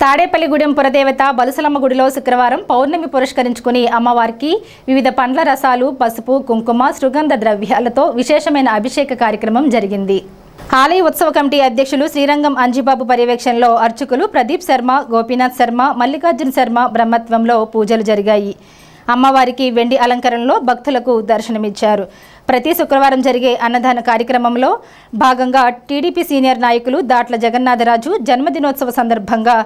తాడేపల్లిగూడెం పురదేవత బలుసలమ్మ గుడిలో శుక్రవారం పౌర్ణమి పురస్కరించుకుని అమ్మవారికి వివిధ పండ్ల రసాలు, పసుపు, కుంకుమ, సుగంధ ద్రవ్యాలతో విశేషమైన అభిషేక కార్యక్రమం జరిగింది. ఆలయ ఉత్సవ కమిటీ అధ్యక్షులు శ్రీరంగం అంజిబాబు పర్యవేక్షణలో అర్చకులు ప్రదీప్ శర్మ, గోపీనాథ్ శర్మ, మల్లికార్జున శర్మ బ్రహ్మత్వంలో పూజలు జరిగాయి. అమ్మవారికి వెండి అలంకరణలో భక్తులకు దర్శనమిచ్చారు. ప్రతి శుక్రవారం జరిగే అన్నదాన కార్యక్రమంలో భాగంగా టీడీపీ సీనియర్ నాయకులు దాట్ల జగన్నాథరాజు జన్మదినోత్సవ సందర్భంగా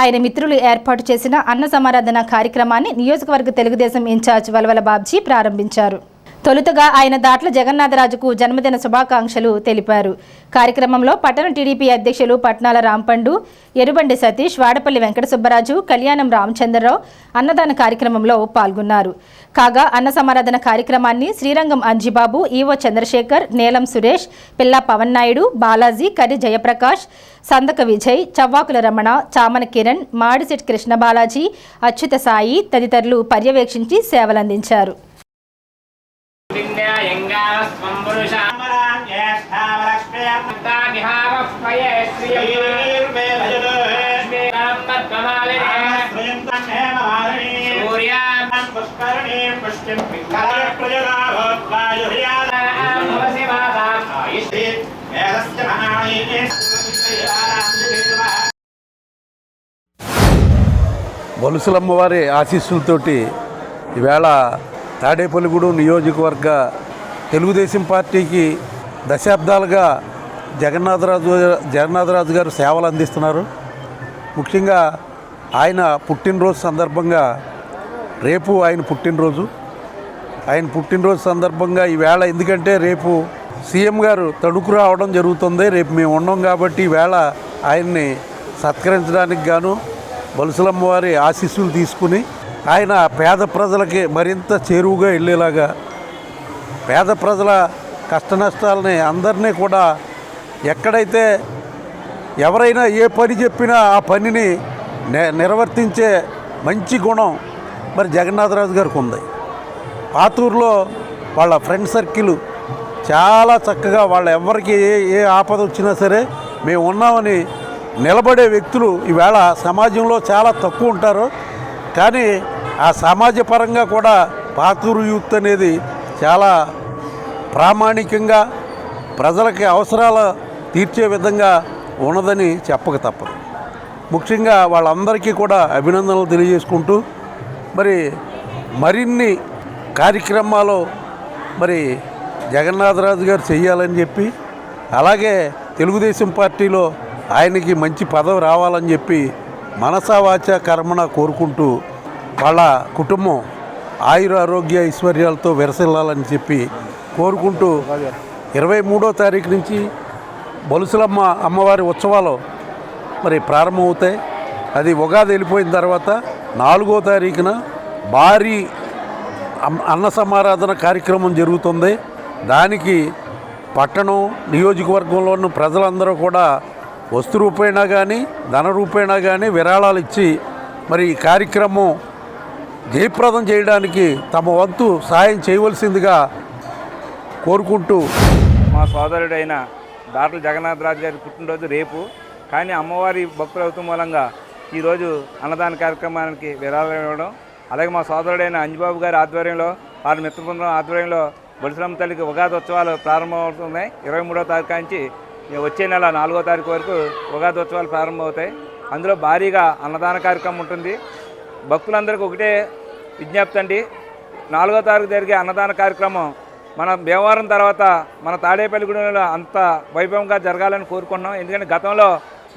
ఆయన మిత్రులు ఏర్పాటు చేసిన అన్న సమారాధన కార్యక్రమాన్ని నియోజకవర్గ తెలుగుదేశం ఇన్ఛార్జ్ వలవల బాబ్జీ ప్రారంభించారు. తొలుతగా ఆయన దాట్ల జగన్నాథరాజుకు జన్మదిన శుభాకాంక్షలు తెలిపారు. కార్యక్రమంలో పట్టణ టీడీపీ అధ్యక్షులు పట్నాల రాంపండు, ఎరుబండి సతీష్, వాడపల్లి వెంకట సుబ్బరాజు, కళ్యాణం రామచంద్రరావు అన్నదాన కార్యక్రమంలో పాల్గొన్నారు. కాగా అన్న సమారాధన కార్యక్రమాన్ని శ్రీరంగం అంజిబాబు, ఈవో చంద్రశేఖర్, నీలం సురేష్, పిల్లా పవన్ నాయుడు, బాలాజీ, కరి జయప్రకాష్, సందక విజయ్, చవ్వాకుల రమణ, చామన కిరణ్, మాడిశెట్టి కృష్ణ బాలాజీ, అచ్యుత సాయి తదితరులు పర్యవేక్షించి సేవలందించారు. బలుసలమ్మవారి ఆశీస్సులతోటి ఈవేళ తాడేపల్లిగూడెం నియోజకవర్గ తెలుగుదేశం పార్టీకి దశాబ్దాలుగా జగన్నాథరాజు గారు సేవలు అందిస్తున్నారు. ముఖ్యంగా ఆయన పుట్టినరోజు సందర్భంగా రేపు ఆయన పుట్టినరోజు సందర్భంగా ఈవేళ, ఎందుకంటే రేపు సీఎం గారు తణుకు రావడం జరుగుతుంది. రేపు మేము ఉన్నాం కాబట్టి ఈవేళ ఆయన్ని సత్కరించడానికి గాను బలుసలమ్మవారి ఆశీస్సులు తీసుకుని ఆయన పేద ప్రజలకి మరింత చేరువుగా వెళ్ళేలాగా, పేద ప్రజల కష్ట నష్టాలని అందరినీ కూడా, ఎక్కడైతే ఎవరైనా ఏ పని చెప్పినా ఆ పనిని నిర్వర్తించే మంచి గుణం మరి జగన్నాథరాజు గారికి ఉంది. పాతూరులో వాళ్ళ ఫ్రెండ్ సర్కిల్ చాలా చక్కగా, వాళ్ళ ఎవరికి ఏ ఆపద వచ్చినా సరే మేము ఉన్నామని నిలబడే వ్యక్తులు ఈవేళ సమాజంలో చాలా తక్కువ ఉంటారు. కానీ ఆ సమాజపరంగా కూడా పాతూరు యూత్ అనేది చాలా ప్రామాణికంగా ప్రజలకి అవసరాలు తీర్చే విధంగా ఉన్నదని చెప్పక తప్పదు. ముఖ్యంగా వాళ్ళందరికీ కూడా అభినందనలు తెలియజేసుకుంటూ మరిన్ని కార్యక్రమాలు జగన్నాథరాజు గారు చేయాలని చెప్పి, అలాగే తెలుగుదేశం పార్టీలో ఆయనకి మంచి పదవి రావాలని చెప్పి మనసా వాచా కర్మణ కోరుకుంటూ వాళ్ళ కుటుంబం ఆయురారోగ్య ఐశ్వర్యాలతో విరసిల్లాలని చెప్పి కోరుకుంటూ 23వ తారీఖు నుంచి బలుసలమ్మ అమ్మవారి ఉత్సవాలు ప్రారంభమవుతాయి. అది ఉగాది వెళ్ళిపోయిన తర్వాత 4వ తారీఖున భారీ అన్న సమారాధన కార్యక్రమం జరుగుతుంది. దానికి పట్టణం, నియోజకవర్గంలో ఉన్న ప్రజలందరూ కూడా వస్తు రూపేణా కానీ ధన రూపేణా కానీ విరాళాలు ఇచ్చి ఈ కార్యక్రమం జయప్రదం చేయడానికి తమ వంతు సాయం చేయవలసిందిగా కోరుకుంటూ, మా సోదరుడైన దాట్ల జగన్నాథరాజు గారి పుట్టినరోజు రేపు, కానీ అమ్మవారి భక్తుల అవుతూ మూలంగా ఈరోజు అన్నదాన కార్యక్రమానికి విరాళం ఇవ్వడం, అలాగే మా సోదరుడైన అంజిబాబు గారి ఆధ్వర్యంలో, వారి మిత్రబృందం ఆధ్వర్యంలో బలుసలమ్మ తల్లికి ఉగాది ఉత్సవాలు ప్రారంభమవుతున్నాయి. 23వ తారీఖు నుంచి వచ్చే నెల 4వ తారీఖు వరకు ఉగాది ఉత్సవాలు ప్రారంభమవుతాయి. అందులో భారీగా అన్నదాన కార్యక్రమం ఉంటుంది. భక్తులందరికీ ఒకటే విజ్ఞప్తి అండి, 4వ తారీఖు జరిగే అన్నదాన కార్యక్రమం మన భీమవరం తర్వాత మన తాడేపల్లిగూడెంలో అంత వైభవంగా జరగాలని కోరుకుంటున్నాం. ఎందుకంటే గతంలో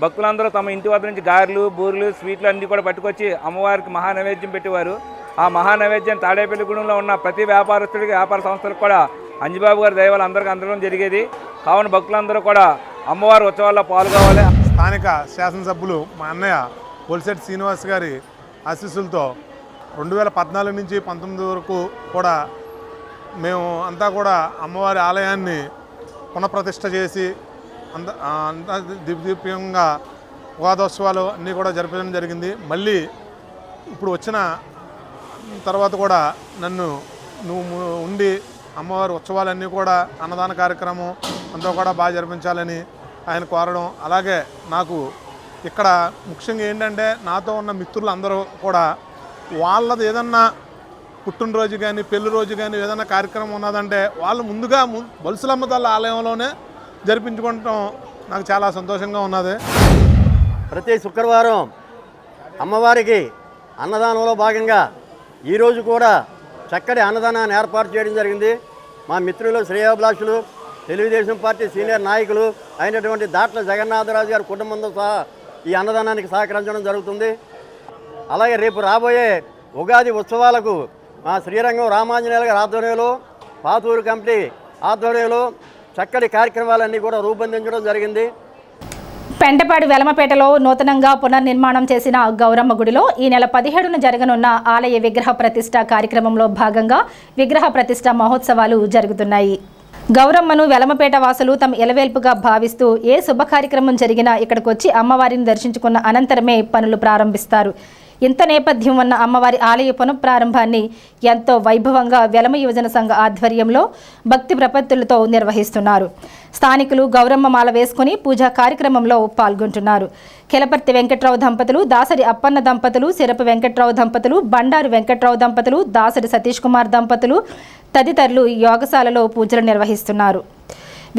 భక్తులందరూ తమ ఇంటి వద్ద నుంచి గారెలు, బూరెలు, స్వీట్లు అన్నీ కూడా పట్టుకొచ్చి అమ్మవారికి మహానైవేద్యం పెట్టేవారు. ఆ మహానైవేద్యం తాడేపల్లిగూడెంలో ఉన్న ప్రతి వ్యాపారస్తుడికి, వ్యాపార సంస్థలకు కూడా అంజిబాబు గారి దయవల్ల అందరికీ అందడం జరిగేది. కావున భక్తులందరూ కూడా అమ్మవారి ఉత్సవాల్లో పాల్గొవాలి. స్థానిక శాసనసభ్యులు మా అన్నయ్య బొలిశెట్టి శ్రీనివాస్ గారి ఆశీస్సులతో 2014 నుంచి 19 వరకు కూడా మేము అంతా కూడా అమ్మవారి ఆలయాన్ని పునఃప్రతిష్ఠ చేసి అంత దివ్యంగా ఉగాదోత్సవాలు అన్నీ కూడా జరిపించడం జరిగింది. మళ్ళీ ఇప్పుడు వచ్చిన తర్వాత కూడా నువ్వు ఉండి అమ్మవారి ఉత్సవాలన్నీ కూడా అన్నదాన కార్యక్రమం అంతా కూడా బాగా జరిపించాలని ఆయన కోరడం, అలాగే నాకు ఇక్కడ ముఖ్యంగా ఏంటంటే నాతో ఉన్న మిత్రులు అందరూ కూడా వాళ్ళది ఏదన్నా పుట్టినరోజు కానీ పెళ్లి రోజు కానీ ఏదైనా కార్యక్రమం ఉన్నదంటే వాళ్ళు ముందుగా బలుసులమ్మ తల్లి ఆలయంలోనే జరిపించుకోవటం నాకు చాలా సంతోషంగా ఉన్నది. ప్రతి శుక్రవారం అమ్మవారికి అన్నదానంలో భాగంగా ఈరోజు కూడా చక్కటి అన్నదానాన్ని ఏర్పాటు చేయడం జరిగింది. మా మిత్రులు శ్రేయోభిలాషులు తెలుగుదేశం పార్టీ సీనియర్ నాయకులు అయినటువంటి దాట్ల జగన్నాథరాజు గారి కుటుంబంతో సహా ఈ అన్నదానానికి సహకరించడం జరుగుతుంది. అలాగే రేపు రాబోయే ఉగాది ఉత్సవాలకు మా శ్రీరంగం రామాంజనేయుల గారి ఆధ్వర్యంలో పాతూరు కమిటీ ఆధ్వర్యంలో చక్కటి కార్యక్రమాలన్నీ కూడా రూపొందించడం జరిగింది. పెంటపాడి వెలమపేటలో నూతనంగా పునర్నిర్మాణం చేసిన గౌరమ్మ గుడిలో ఈ నెల 17న జరగనున్న ఆలయ విగ్రహ ప్రతిష్ఠ కార్యక్రమంలో భాగంగా విగ్రహ ప్రతిష్ఠ మహోత్సవాలు జరుగుతున్నాయి. గౌరమ్మను వెలమపేట వాసులు తమ ఎలవేల్పుగా భావిస్తూ ఏ శుభ కార్యక్రమం జరిగినా ఇక్కడికొచ్చి అమ్మవారిని దర్శించుకున్న అనంతరమే పనులు ప్రారంభిస్తారు. ఇంత నేపథ్యం ఉన్న అమ్మవారి ఆలయ పునఃప్రారంభాన్ని ఎంతో వైభవంగా వెలమ యువజన సంఘ ఆధ్వర్యంలో భక్తి ప్రపత్తులతో నిర్వహిస్తున్నారు. స్థానికులు గౌరమ్మ మాల వేసుకుని పూజా కార్యక్రమంలో పాల్గొంటున్నారు. కెలపర్తి వెంకట్రావు దంపతులు, దాసరి అప్పన్న దంపతులు, సిరపు వెంకట్రావు దంపతులు, బండారు వెంకట్రావు దంపతులు, దాసరి సతీష్ కుమార్ దంపతులు తదితరులు యోగశాలలో పూజలు నిర్వహిస్తున్నారు.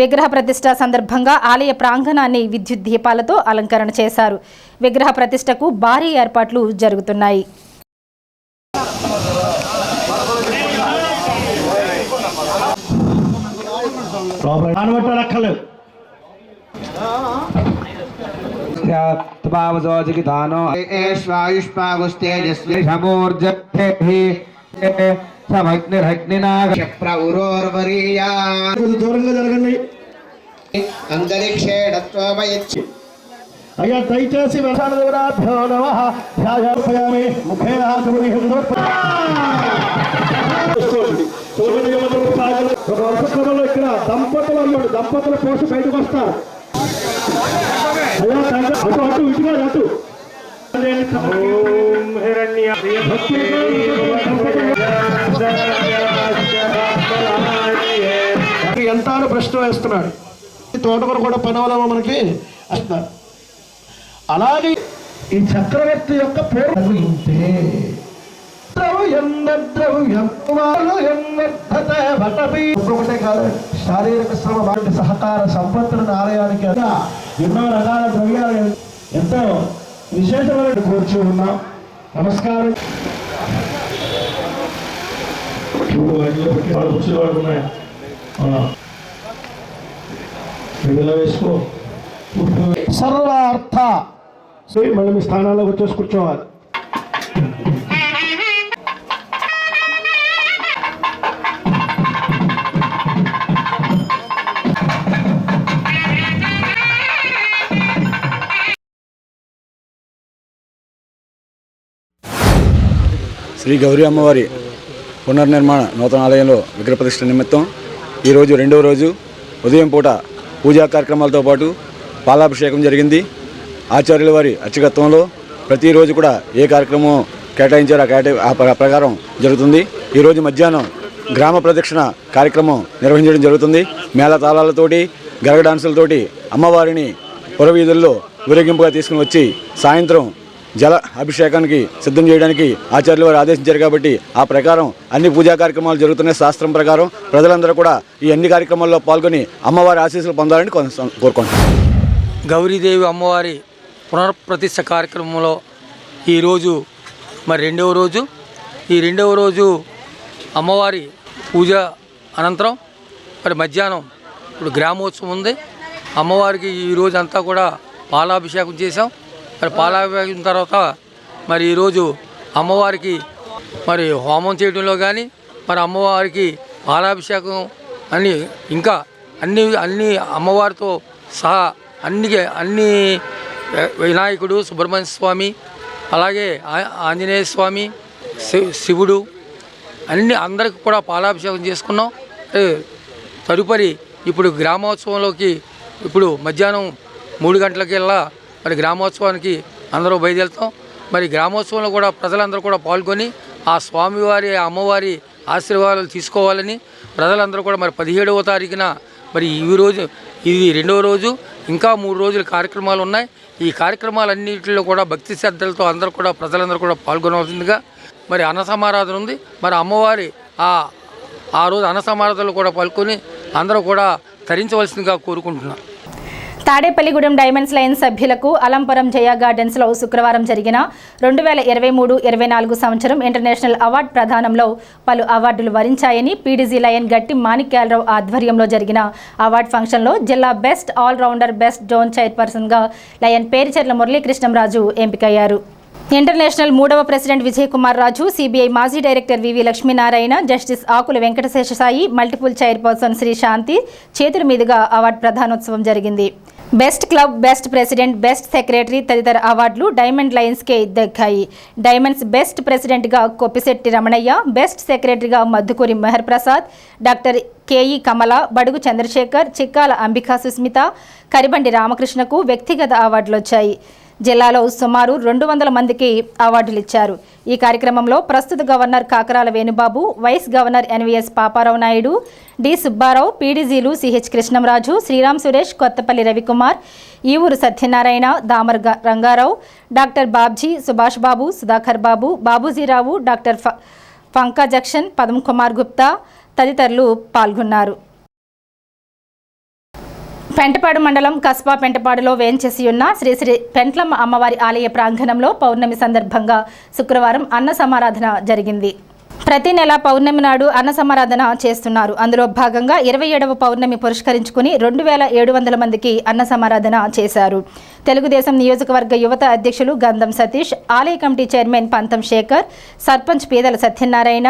విగ్రహ ప్రతిష్ఠ సందర్భంగా ఆలయ ప్రాంగణాన్ని విద్యుత్ దీపాలతో అలంకరణ చేశారు. విగ్రహ ప్రతిష్ఠకు భారీ ఏర్పాట్లు జరుగుతున్నాయి. దూరంగా జరగండి. అయ్యా దయచేసి ఇక్కడ దంపతులు అన్నాడు, దంపతుల పోసి బయటకు వస్తారు. అయ్యా అటు అటు ఇటుగా అటు ఎంత ప్రశ్న వేస్తున్నాడు. తోటకూర కూడా పనవలమో మనకి వస్తున్నారు. అలాగే ఈ చక్రవర్తి యొక్క పేరు ఇంకొకటే కాదు, శారీరక శ్రమ సహకార సంపత్తులను ఆలయానికి ఎన్నో రకాల ద్రవ్యాలు ఎంతో విశేషమైన కూర్చు ఉన్నాం. నమస్కారం. ఉన్నాయా వేసుకో సర్వార్థ మళ్ళీ మీ స్థానాల్లో వచ్చేసి కూర్చోవాలి. శ్రీ గౌరీ అమ్మవారి పునర్నిర్మాణ నూతన ఆలయంలో విగ్రహ ప్రతిష్ఠ నిమిత్తం ఈరోజు రెండవ రోజు ఉదయం పూట పూజా కార్యక్రమాలతో పాటు పాలాభిషేకం జరిగింది. ఆచార్యుల వారి అర్చకత్వంలో ప్రతిరోజు కూడా ఏ కార్యక్రమం కేటాయించారో ఆ ప్రకారం జరుగుతుంది. ఈరోజు మధ్యాహ్నం గ్రామ ప్రదక్షిణ కార్యక్రమం నిర్వహించడం జరుగుతుంది. మేళతాళాలతోటి గరగ డాన్సులతోటి అమ్మవారిని పురవీధుల్లో ఊరేగింపుగా తీసుకుని వచ్చి సాయంత్రం జల అభిషేకానికి సిద్ధం చేయడానికి ఆచార్యుల వారు ఆదేశించారు. కాబట్టి ఆ ప్రకారం అన్ని పూజా కార్యక్రమాలు జరుగుతున్నాయి. శాస్త్రం ప్రకారం ప్రజలందరూ కూడా ఈ అన్ని కార్యక్రమాల్లో పాల్గొని అమ్మవారి ఆశీస్సులు పొందాలని కోరుకుంటున్నాం. గౌరీదేవి అమ్మవారి పునఃప్రతిష్ఠ కార్యక్రమంలో ఈరోజు మరి రెండవ రోజు అమ్మవారి పూజ అనంతరం మరి మధ్యాహ్నం ఇప్పుడు గ్రామోత్సవం ఉంది. అమ్మవారికి ఈరోజు అంతా కూడా పాలాభిషేకం చేసాం. మరి పాలాభిషేకం తర్వాత మరి ఈరోజు అమ్మవారికి మరి హోమం చేయడంలో కానీ మరి అమ్మవారికి పాలాభిషేకం అని ఇంకా అన్ని అమ్మవారితో సహా అన్ని వినాయకుడు, సుబ్రహ్మణ్య స్వామి, అలాగే ఆంజనేయ స్వామి, శివుడు అందరికి కూడా పాలాభిషేకం చేసుకున్నాం. తదుపరి ఇప్పుడు గ్రామోత్సవంలోకి ఇప్పుడు మధ్యాహ్నం 3 గంటలకెల్లా మరి గ్రామోత్సవానికి అందరూ బయలుదేరుతాం. మరి గ్రామోత్సవంలో కూడా ప్రజలందరూ కూడా పాల్గొని ఆ స్వామివారి అమ్మవారి ఆశీర్వాదాలు తీసుకోవాలని ప్రజలందరూ కూడా మరి 17వ తారీఖున మరి ఇది రెండవ రోజు ఇంకా 3 రోజుల కార్యక్రమాలు ఉన్నాయి. ఈ కార్యక్రమాలన్నింటిలో కూడా భక్తి శ్రద్ధలతో అందరూ కూడా ప్రజలందరూ కూడా పాల్గొనవలసిందిగా మరి అన్న సమారాధన ఉంది. మరి అమ్మవారి ఆ రోజు అన్న సమారాధనలు కూడా పాల్గొని అందరూ కూడా తరించవలసిందిగా కోరుకుంటున్నాను. తాడేపల్లిగూడెం డైమండ్స్ లైన్ సభ్యులకు అలంపురం జయ గార్డెన్స్లో శుక్రవారం జరిగిన 2023-24 సంవత్సరం ఇంటర్నేషనల్ అవార్డు ప్రదానంలో పలు అవార్డులు వరించాయని పీడీజీ లయన్ గట్టి మాణిక్యాలరావు ఆధ్వర్యంలో జరిగిన అవార్డు ఫంక్షన్లో జిల్లా బెస్ట్ ఆల్రౌండర్ బెస్ట్ జోన్ చైర్పర్సన్గా లయన్ పేరుచెర్ల మురళీకృష్ణంరాజు ఎంపికయ్యారు. ఇంటర్నేషనల్ 3వ ప్రెసిడెంట్ విజయ్ కుమార్ రాజు, సిబిఐ మాజీ director VV Lakshminarayana, justice Akula Venkataseshasai, multiple chairperson Sri Shanti చేతుల మీదుగా అవార్డు ప్రధానోత్సవం జరిగింది. Best club, best president, best secretary తదితర అవార్డులు డైమండ్ లయన్స్కే దక్కాయి. డైమండ్స్ బెస్ట్ ప్రెసిడెంట్గా కొప్పిశెట్టి రమణయ్య, బెస్ట్ సెక్రటరీగా మధుకూరి మెహర్ ప్రసాద్, డాక్టర్ కేఈ కమల, బడుగు చంద్రశేఖర్, చిక్కాల అంబికా సుస్మిత, కరిబండి రామకృష్ణకు వ్యక్తిగత అవార్డులు వచ్చాయి. జిల్లాలో సుమారు 200 మందికి అవార్డులు ఇచ్చారు. ఈ కార్యక్రమంలో ప్రస్తుత governor Kakarala Venubabu, vice governor NVS Paparao Naidu, D Subbarao, పీడీజీలు CH Krishnamraju, Sriram Suresh, Kothapalli Ravikumar, Evuru Satyanarayana, Damar Rangarao, doctor Babji, Subhash Babu, Sudhakar Babu, Babujirao, doctor Pankajakshan, Padam Kumar Gupta తదితరులు పాల్గొన్నారు. పెంటపాడు మండలం కస్బా పెంటపాడులో వేంచేసి ఉన్న శ్రీ శ్రీ పెంట్లమ్మ అమ్మవారి ఆలయ ప్రాంగణంలో పౌర్ణమి సందర్భంగా శుక్రవారం అన్న సమారాధన జరిగింది. ప్రతి నెల పౌర్ణమి నాడు అన్న సమారాధన చేస్తున్నారు. అందులో భాగంగా 27వ పౌర్ణమి పురస్కరించుకుని 2700 మందికి అన్న సమారాధన చేశారు. తెలుగుదేశం నియోజకవర్గ యువత అధ్యక్షులు గంధం సతీష్, ఆలయ కమిటీ చైర్మన్ పంతం శేఖర్, సర్పంచ్ పీదల సత్యనారాయణ,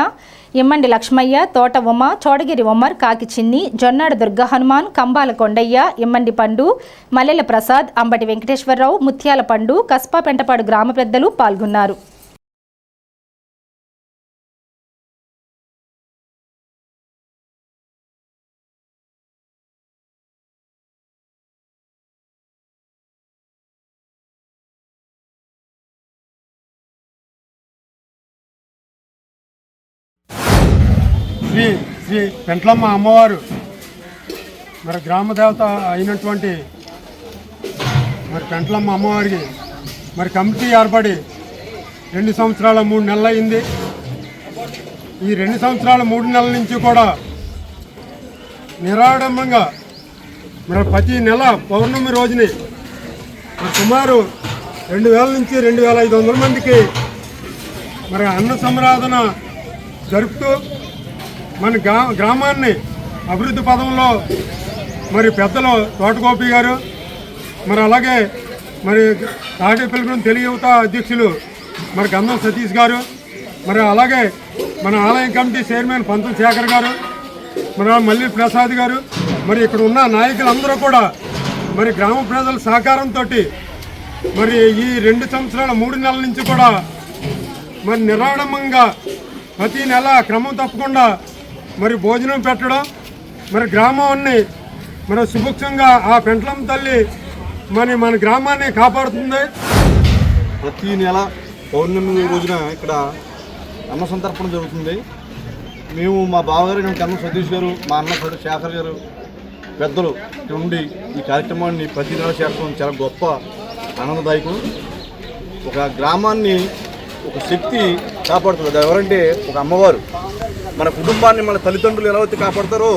ఇమ్మండి లక్ష్మయ్య, తోట ఉమ, చోడగిరి ఉమ్మర్, కాకి చిన్ని, జొన్నాడ దుర్గా హనుమాన్, కంబాల కొండయ్య, ఇమ్మండి పండు, మల్లెల ప్రసాద్, అంబటి వెంకటేశ్వరరావు, ముత్యాల పండు, కస్బా పెంటపాడు గ్రామ పెద్దలు పాల్గొన్నారు. శ్రీ శ్రీ పెంట్లమ్మ అమ్మవారు మరి గ్రామదేవత అయినటువంటి మరి పెంట్లమ్మ అమ్మవారికి మరి కమిటీ ఏర్పడి 2 సంవత్సరాల 3 నెలలు అయింది. ఈ 2 సంవత్సరాల 3 నెలల నుంచి కూడా నిరాడంబంగా మరి ప్రతి నెల పౌర్ణమి రోజుని సుమారు 2000 నుంచి 2500 మందికి మరి అన్న సమారాధన జరుపుతూ మన గ్రామాన్ని అభివృద్ధి పదంలో మరి పెద్దలు తోటగోపి గారు, మరి అలాగే మరి తాడేపల్లిగూడెం తెలుగు యువత అధ్యక్షులు మరి గంధం సతీష్ గారు, మరి అలాగే మన ఆలయం కమిటీ చైర్మన్ పంతం శేఖర్ గారు, మరి మల్లి ప్రసాద్ గారు, మరి ఇక్కడ ఉన్న నాయకులందరూ కూడా మరి గ్రామ ప్రజల సహకారంతో మరి ఈ 2 సంవత్సరాల 3 నెలల నుంచి కూడా మరి నిరాడంబంగా ప్రతి నెల క్రమం తప్పకుండా మరి భోజనం పెట్టడం, మరి గ్రామాన్ని మరి సుభిక్షంగా ఆ పెంట్లమ్మ తల్లి మన గ్రామాన్ని కాపాడుతుంది. ప్రతి నెల పౌర్ణమి రోజున ఇక్కడ అన్న సంతర్పణ జరుగుతుంది. మేము మా బావగారు కన్న సతీష్ గారు, మా అన్న శేఖర్ గారు పెద్దలు ఉండి ఈ కార్యక్రమాన్ని ప్రతి నెల చేర్చడం చాలా గొప్ప ఆనందదాయకం. ఒక గ్రామాన్ని ఒక శక్తి కాపాడుతుంది. అది ఎవరంటే ఒక అమ్మవారు. మన కుటుంబాన్ని మన తల్లిదండ్రులు ఎలా అయితే కాపాడతారో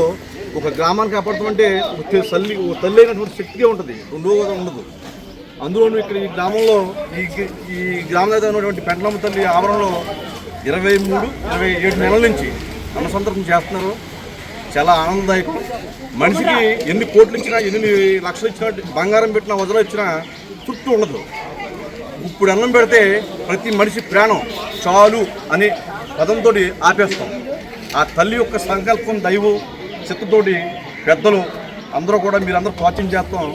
ఒక గ్రామాన్ని కాపాడుతామంటే తల్లి అయినటువంటి శక్తిగా ఉంటుంది, రెండోగా ఉండదు. అందులోనూ ఇక్కడ ఈ గ్రామంలో ఈ గ్రామం దగ్గర ఉన్నటువంటి పెంట్లమ్మ తల్లి ఆవరణలో 27 నెలల నుంచి అన్న సంతర్పణ చేస్తున్నారు. చాలా ఆనందదాయకం. మనిషికి ఎన్ని కోట్లు ఇచ్చినా, ఎన్ని లక్షలు ఇచ్చినా, బంగారం పెట్టినా, వదలు ఇచ్చినా తృప్తి ఉండదు. ఇప్పుడు అన్నం పెడితే ప్రతి మనిషి ప్రాణం చాలు అనే పదంతో ఆపేస్తాం. ఆ తల్లి యొక్క సంకల్పం, దైవం చిత్తతోటి పెద్దలు అందరూ కూడా మీరందరూ ప్రోత్సహం చేస్తాం.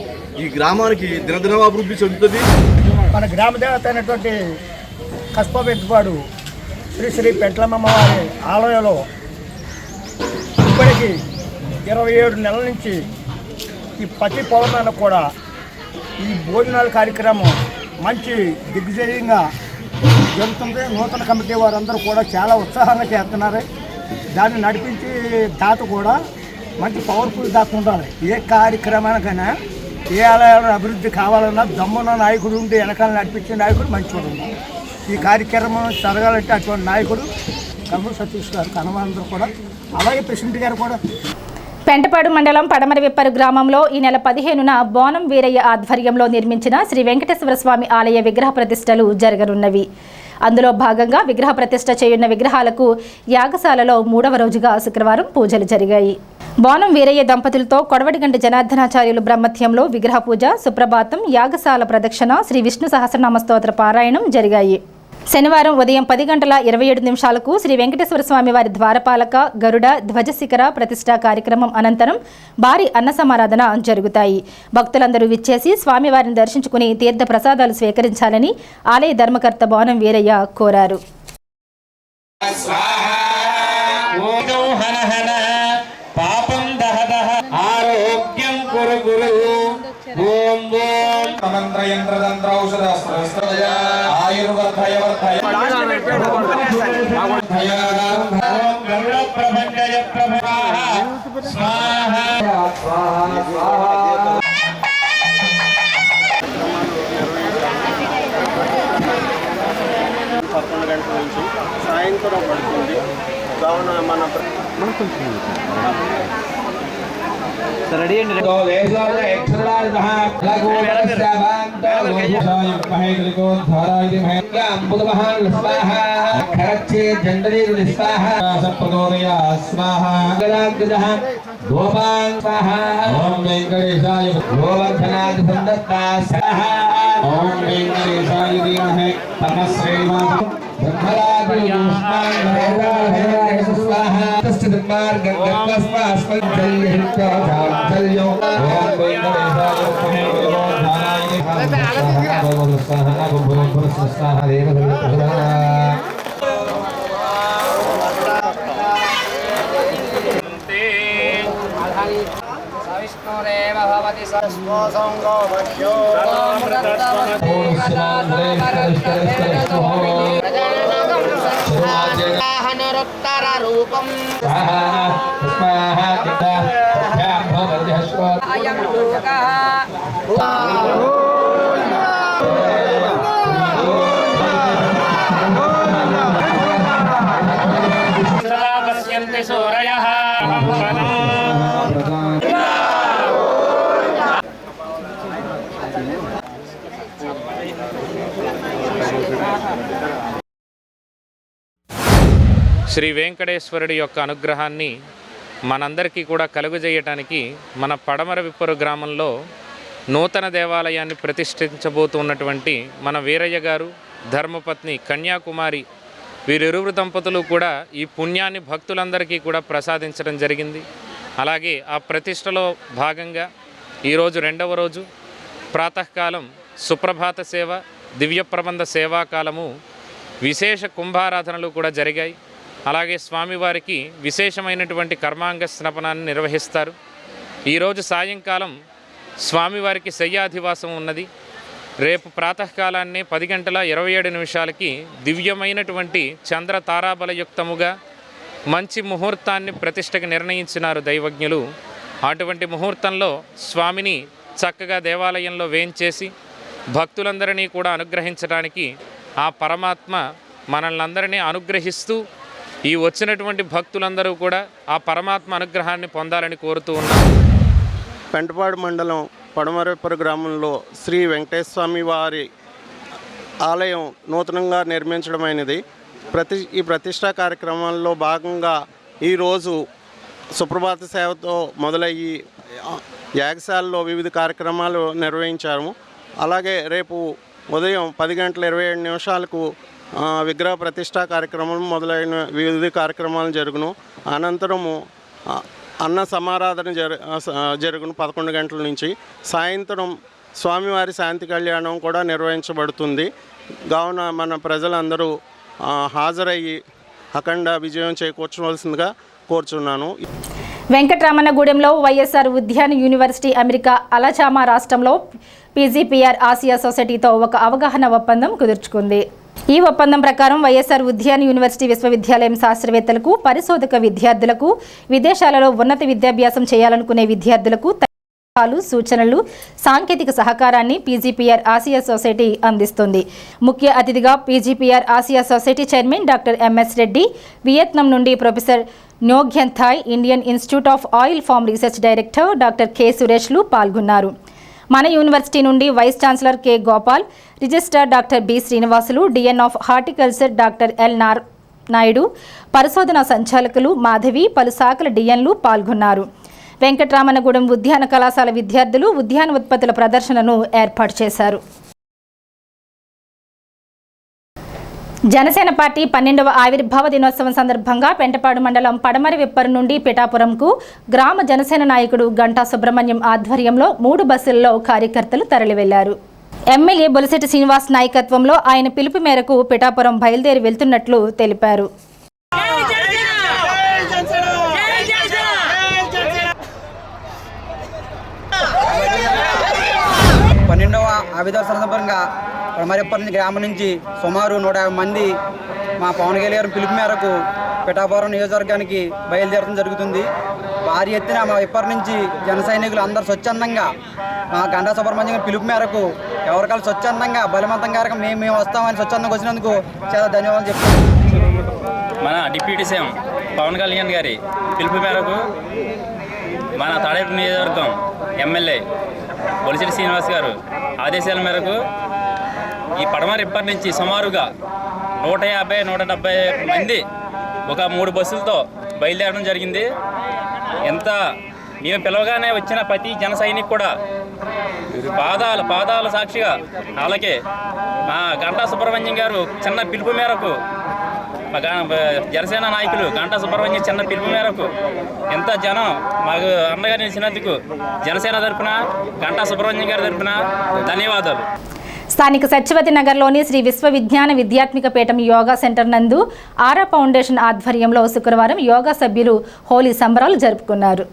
ఈ గ్రామానికి దినదిన అభివృద్ధి చెందుతుంది. మన గ్రామ దేవత అయినటువంటి కస్బా పెంటపాడు శ్రీ శ్రీ పెంట్లమ్మ వారి ఆలయంలో ఇప్పటికీ 27 నెలల నుంచి ఈ ప్రతి పౌర్ణానికి కూడా ఈ భోజనాల కార్యక్రమం మంచి దిగ్విజయంగా జరుగుతుంది. నూతన కమిటీ వారందరూ కూడా చాలా ఉత్సాహంగా చేస్తున్నారు. దాన్ని నడిపించి దాత కూడా మంచి పవర్ఫుల్ దాత ఉండాలి. ఏ కార్యక్రమానికైనా ఏ ఆలయాలను అభివృద్ధి కావాలన్నా దమ్మున్న నాయకుడు ఉండి వెనకాల నడిపించే నాయకుడు మంచివాడు. ఈ కార్యక్రమం జరగాలంటే అటువంటి నాయకుడు కమ్మూరు సతీష్ గారు కనవాళ్ళందరూ కూడా, అలాగే ప్రెసిడెంట్ గారు కూడా. పెంటపాడు మండలం పడమరవిప్పరు గ్రామంలో ఈ నెల 15న బోనం వీరయ్య ఆధ్వర్యంలో నిర్మించిన శ్రీ వెంకటేశ్వర స్వామి ఆలయ విగ్రహ ప్రతిష్టలు జరగనున్నవి. అందులో భాగంగా విగ్రహ ప్రతిష్ట చేయున్న విగ్రహాలకు యాగశాలలో 3వ రోజుగా శుక్రవారం పూజలు జరిగాయి. బోనం వీరయ్య దంపతులతో కొడవటిగంటి జనార్దనాచార్యులు బ్రహ్మత్యంలో విగ్రహ పూజ, సుప్రభాతం, యాగశాల ప్రదక్షిణ, శ్రీ విష్ణు సహస్రనామ స్తోత్ర పారాయణం జరిగాయి. శనివారం ఉదయం 10:27 శ్రీ వెంకటేశ్వర స్వామి వారి ద్వారపాలక, గరుడ, ధ్వజశిఖర ప్రతిష్ఠా కార్యక్రమం అనంతరం భారీ అన్న సమారాధన జరుగుతాయి. భక్తులందరూ విచ్చేసి స్వామివారిని దర్శించుకుని తీర్థ ప్రసాదాలు స్వీకరించాలని ఆలయ ధర్మకర్త బోనం వీరయ్య కోరారు. సాయంత్రం పడుతుంది. కావున మన రెడీ అండి. శ్రీ వెంకటేశ్వరుడి యొక్క అనుగ్రహాన్ని మనందరికీ కూడా కలుగజేయటానికి మన పడమరవిప్పరు గ్రామంలో నూతన దేవాలయాన్ని ప్రతిష్ఠించబోతున్నటువంటి మన వీరయ్య గారు ధర్మపత్ని కన్యాకుమారి వీరిరువురు దంపతులు కూడా ఈ పుణ్యాన్ని భక్తులందరికీ కూడా ప్రసాదించడం జరిగింది. అలాగే ఆ ప్రతిష్టలో భాగంగా ఈరోజు 2వ రోజు ప్రాతకాలం సుప్రభాత సేవ, దివ్య ప్రబంధ సేవాకాలము, విశేష కుంభారాధనలు కూడా జరిగాయి. అలాగే స్వామివారికి విశేషమైనటువంటి కర్మాంగ స్నపనాన్ని నిర్వహిస్తారు. ఈరోజు సాయంకాలం స్వామివారికి శయ్యాధివాసం ఉన్నది. రేపు ప్రాతకాలాన్నే 10:27 దివ్యమైనటువంటి చంద్ర తారాబలయుక్తముగా మంచి ముహూర్తాన్ని ప్రతిష్టకు నిర్ణయించినారు దైవజ్ఞులు. అటువంటి ముహూర్తంలో స్వామిని చక్కగా దేవాలయంలో వేంచేసి భక్తులందరినీ కూడా అనుగ్రహించడానికి ఆ పరమాత్మ మనల్ని అందరినీ అనుగ్రహిస్తూ ఈ వచ్చినటువంటి భక్తులందరూ కూడా ఆ పరమాత్మ అనుగ్రహాన్ని పొందాలని కోరుతూ ఉన్నారు. పెంటపాడు మండలం పడమరవిప్పరు గ్రామంలో శ్రీ వెంకటేశ్వర స్వామి వారి ఆలయం నూతనంగా నిర్మించడమైనది. ఈ ప్రతిష్టా కార్యక్రమాల్లో భాగంగా ఈరోజు సుప్రభాత సేవతో మొదలయ్యి యాగశాలలో వివిధ కార్యక్రమాలు నిర్వహించాము. అలాగే రేపు ఉదయం 10:27 విగ్రహ ప్రతిష్టా కార్యక్రమం మొదలైన వివిధ కార్యక్రమాలు జరుగును. అనంతరము అన్న సమారాధన జరుగును 11 గంటల నుంచి. సాయంత్రం స్వామివారి శాంతి కళ్యాణం కూడా నిర్వహించబడుతుంది. కావున మన ప్రజలందరూ హాజరయ్యి అఖండ విజయం చేకూర్చవలసిందిగా కోరుచున్నాను. వెంకటరమణగూడెంలో వైఎస్ఆర్ ఉద్యాన యూనివర్సిటీ అమెరికా అలచామా రాష్ట్రంలో పీజీపీఆర్ ఆసియా సొసైటీతో ఒక అవగాహన ఒప్పందం కుదుర్చుకుంది. ఈ ఒప్పందం ప్రకారం వైఎస్ఆర్ ఉద్యాన యూనివర్సిటీ విశ్వవిద్యాలయం శాస్త్రవేత్తలకు, పరిశోధక విద్యార్థులకు, విదేశాలలో ఉన్నత విద్యాభ్యాసం చేయాలనుకునే విద్యార్థులకు సూచనలు, సాంకేతిక సహకారాన్ని పీజీపీఆర్ ఆసియా సొసైటీ అందిస్తుంది. ముఖ్య అతిథిగా PGPR Asia society chairman doctor MS Reddy, Vietnam నుండి professor Nguyen Thai, Indian Institute of Oil Palm Research director doctor K సురేష్లు పాల్గొన్నారు. మన యూనివర్సిటీ నుండి vice chancellor K Gopal, registrar doctor B Srinivasulu, dean of horticulture doctor L Naidu, పరిశోధనా సంచాలకులు మాధవి, పలు శాఖల డిఎన్లు పాల్గొన్నారు. వెంకటరామన్నగూడెం ఉద్యాన కళాశాల విద్యార్థులు ఉద్యాన ఉత్పత్తుల ప్రదర్శనను ఏర్పాటు చేశారు. జనసేన పార్టీ 12వ ఆవిర్భావ దినోత్సవం సందర్భంగా పెంటపాడు మండలం పడమరి విప్పరు నుండి పిఠాపురంకు గ్రామ జనసేన నాయకుడు గంటా సుబ్రహ్మణ్యం ఆధ్వర్యంలో 3 బస్సుల్లో కార్యకర్తలు తరలివెళ్లారు. ఎమ్మెల్యే బొలిశెట్టి శ్రీనివాస్ నాయకత్వంలో ఆయన పిలుపు మేరకు పిఠాపురం బయలుదేరి వెళ్తున్నట్లు తెలిపారు. 12వ ఆవిర్భావ సందర్భంగా పడమరిప్పటి గ్రామం నుంచి సుమారు 150 మంది మా పవన్ కళ్యాణ్ గారి పిలుపు మేరకు పిఠాపురం నియోజకవర్గానికి బయలుదేరడం జరుగుతుంది. భారీ ఎత్తున మా ఇప్పటి నుంచి జన సైనికులు అందరూ స్వచ్ఛందంగా మా గంటా సుబ్రహ్మణ్యం గారి పిలుపు మేరకు ఎవరికాలు స్వచ్ఛందంగా బలవంతంగా మేము వస్తామని స్వచ్ఛందంగా వచ్చినందుకు చాలా ధన్యవాదాలు చెప్తాను. మన డిప్యూటీ సీఎం పవన్ కళ్యాణ్ గారి పిలుపు మేరకు మన తాడేపల్లి నియోజకవర్గం ఎమ్మెల్యే బొలిశెట్టి శ్రీనివాస్ గారు ఆదేశాల మేరకు ఈ పడమరిప్పటి నుంచి సుమారుగా 150-170 మంది ఒక 3 బస్సులతో బయలుదేరడం జరిగింది. మేము పిలవగానే వచ్చిన ప్రతి జన సైనిక్ కూడా పాదాల సాక్షిగా అలాగే మా గంటా సుబ్రహ్మణ్యం గారు చిన్న పిలుపు మేరకు మా జనసేన నాయకులు గంటా సుబ్రహ్మణ్యం చిన్న పిలుపు మేరకు ఎంత జనం మాకు అండగా నిలిచినందుకు జనసేన తరఫున గంటా సుబ్రహ్మణ్యం గారి తరఫున ధన్యవాదాలు. స్థానిక సత్యవతి నగర్లోని శ్రీ విశ్వవిజ్ఞాన విద్యాత్మిక పీఠం యోగా సెంటర్ నందు ఆరా ఫౌండేషన్ ఆధ్వర్యంలో శుక్రవారం యోగా సభ్యులు హోలీ సంబరాలు జరుపుకున్నారు.